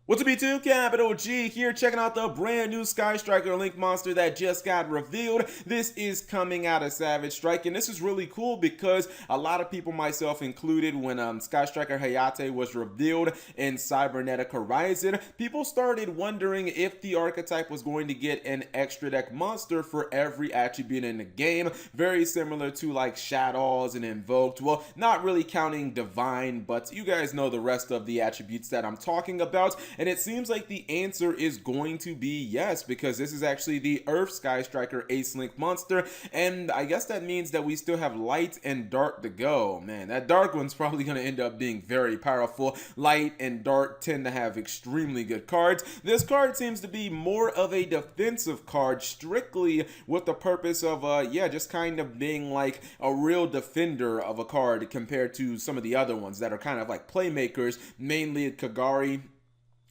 What's up YouTube, Capital G here, checking out the brand new Sky Striker Link monster that just got revealed. This is coming out of Savage Strike, and this is really cool because a lot of people, myself included, when Sky Striker Hayate was revealed in Cybernetic Horizon, people started wondering if the archetype was going to get an extra deck monster for every attribute in the game, very similar to like Shadows and Invoked. Well, not really counting Divine, but you guys know the rest of the attributes that I'm talking about. And it seems like the answer is going to be yes, because this is actually the Earth Sky Striker Ace Link monster, and I guess that means that we still have Light and Dark to go. Man, that Dark one's probably going to end up being very powerful. Light and Dark tend to have extremely good cards. This card seems to be more of a defensive card, strictly with the purpose of, just kind of being like a real defender of a card compared to some of the other ones that are kind of like playmakers, mainly Kagari,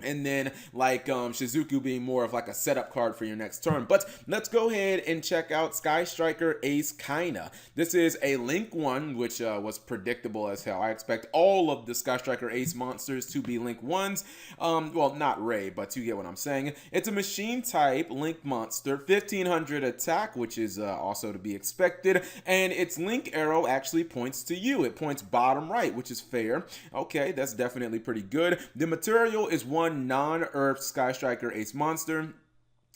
and then like Shizuku being more of like a setup card for your next turn. But let's go ahead and check out Sky Striker Ace Kaina. This is a Link 1, which was predictable as hell. I expect all of the Sky Striker Ace monsters to be Link 1s. Well, not Ray, but you get what I'm saying. It's a machine type Link monster, 1500 attack, which is also to be expected, and its Link arrow actually points to you. It points bottom right, which is fair. Okay, that's definitely pretty good. The material is one non-Earth Sky Striker Ace monster.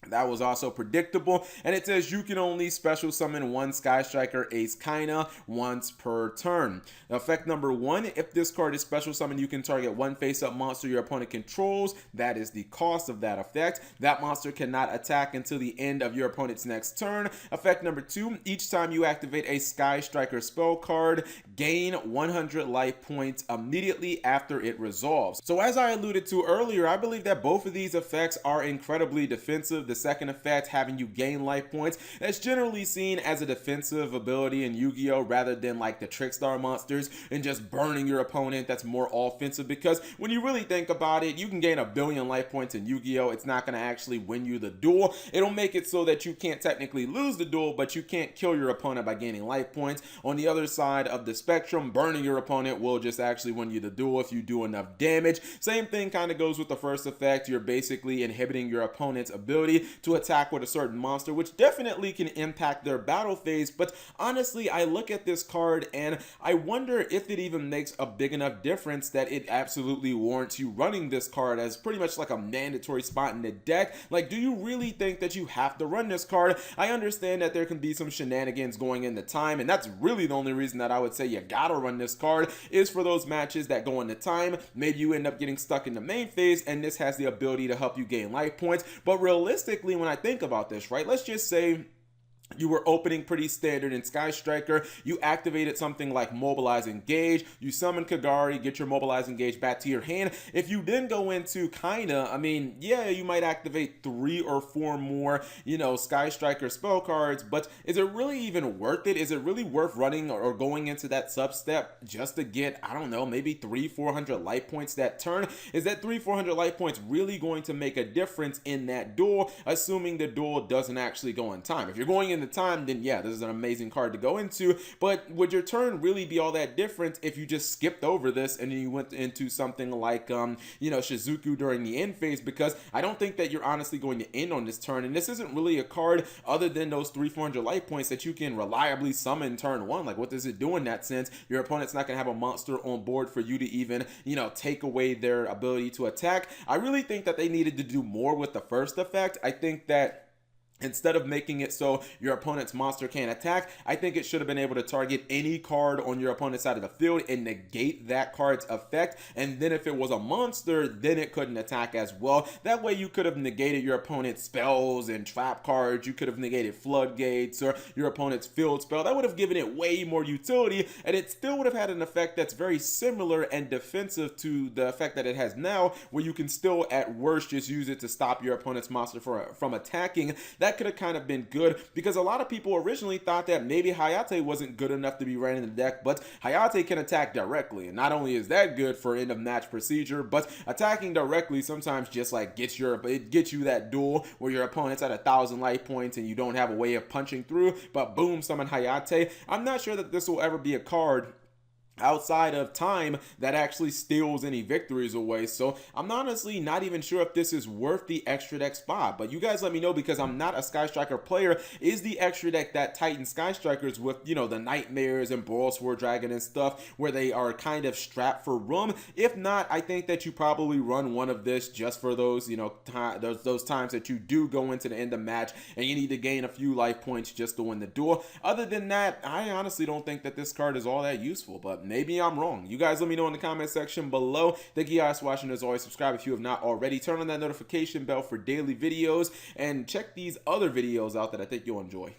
That was also predictable, and it says you can only special summon one Sky Striker Ace Kaina once per turn. Effect number 1, if this card is special summoned, you can target one face-up monster your opponent controls. That is the cost of that effect. That monster cannot attack until the end of your opponent's next turn. Effect number 2, each time you activate a Sky Striker spell card, gain 100 life points immediately after it resolves. So as I alluded to earlier, I believe that both of these effects are incredibly defensive. The second effect, having you gain life points, that's generally seen as a defensive ability in Yu-Gi-Oh! Rather than like the Trickstar monsters and just burning your opponent. That's more offensive, because when you really think about it, you can gain 1,000,000,000 life points in Yu-Gi-Oh! It's not going to actually win you the duel. It'll make it so that you can't technically lose the duel, but you can't kill your opponent by gaining life points. On the other side of the spectrum, burning your opponent will just actually win you the duel if you do enough damage. Same thing kind of goes with the first effect. You're basically inhibiting your opponent's ability to attack with a certain monster, which definitely can impact their battle phase. But honestly, I look at this card and I wonder if it even makes a big enough difference that it absolutely warrants you running this card as pretty much like a mandatory spot in the deck. Like, do you really think that you have to run this card? I understand that there can be some shenanigans going into time, and that's really the only reason that I would say you gotta run this card, is for those matches that go into time. Maybe you end up getting stuck in the main phase, and this has the ability to help you gain life points. But realistically, when I think about this, right, let's just say you were opening pretty standard in Sky Striker, you activated something like Mobilize Engage, you summon Kagari, get your Mobilize Engage back to your hand. If you then go into Kaina, I mean, yeah, you might activate 3 or 4 more, Sky Striker spell cards, but is it really even worth it? Is it really worth running or going into that sub-step just to get, I don't know, maybe 300-400 life points that turn? Is that 300-400 life points really going to make a difference in that duel, assuming the duel doesn't actually go in time? If you're going in the time, then yeah, this is an amazing card to go into. But would your turn really be all that different if you just skipped over this and then you went into something like Shizuku during the end phase? Because I don't think that you're honestly going to end on this turn, and this isn't really a card other than those 300-400 life points that you can reliably summon turn 1. Like, what does it do in that sense? Your opponent's not going to have a monster on board for you to even take away their ability to attack. I really think that they needed to do more with the first effect. I think that instead of making it so your opponent's monster can't attack, I think it should have been able to target any card on your opponent's side of the field and negate that card's effect. And then if it was a monster, then it couldn't attack as well. That way you could have negated your opponent's spells and trap cards. You could have negated floodgates or your opponent's field spell. That would have given it way more utility, and it still would have had an effect that's very similar and defensive to the effect that it has now, where you can still at worst just use it to stop your opponent's monster from attacking. That could have kind of been good, because a lot of people originally thought that maybe Hayate wasn't good enough to be running the deck, but Hayate can attack directly, and not only is that good for end of match procedure, but attacking directly sometimes just like gets you that duel where your opponent's at 1,000 life points and you don't have a way of punching through, but boom, summon Hayate. I'm not sure that this will ever be a card outside of time that actually steals any victories away. So I'm honestly not even sure if this is worth the extra deck spot, but you guys let me know, because I'm not a Sky Striker player. Is the extra deck that Titan Sky Strikers with, you know, the Nightmares and Boral Sword Dragon and stuff, where they are kind of strapped for room? If not, I think that you probably run one of this just for those, you know, those times that you do go into the end of match and you need to gain a few life points just to win the duel. Other than that, I honestly don't think that this card is all that useful, but maybe I'm wrong. You guys let me know in the comment section below. Thank you guys for watching. As always, subscribe if you have not already. Turn on that notification bell for daily videos, and check these other videos out that I think you'll enjoy.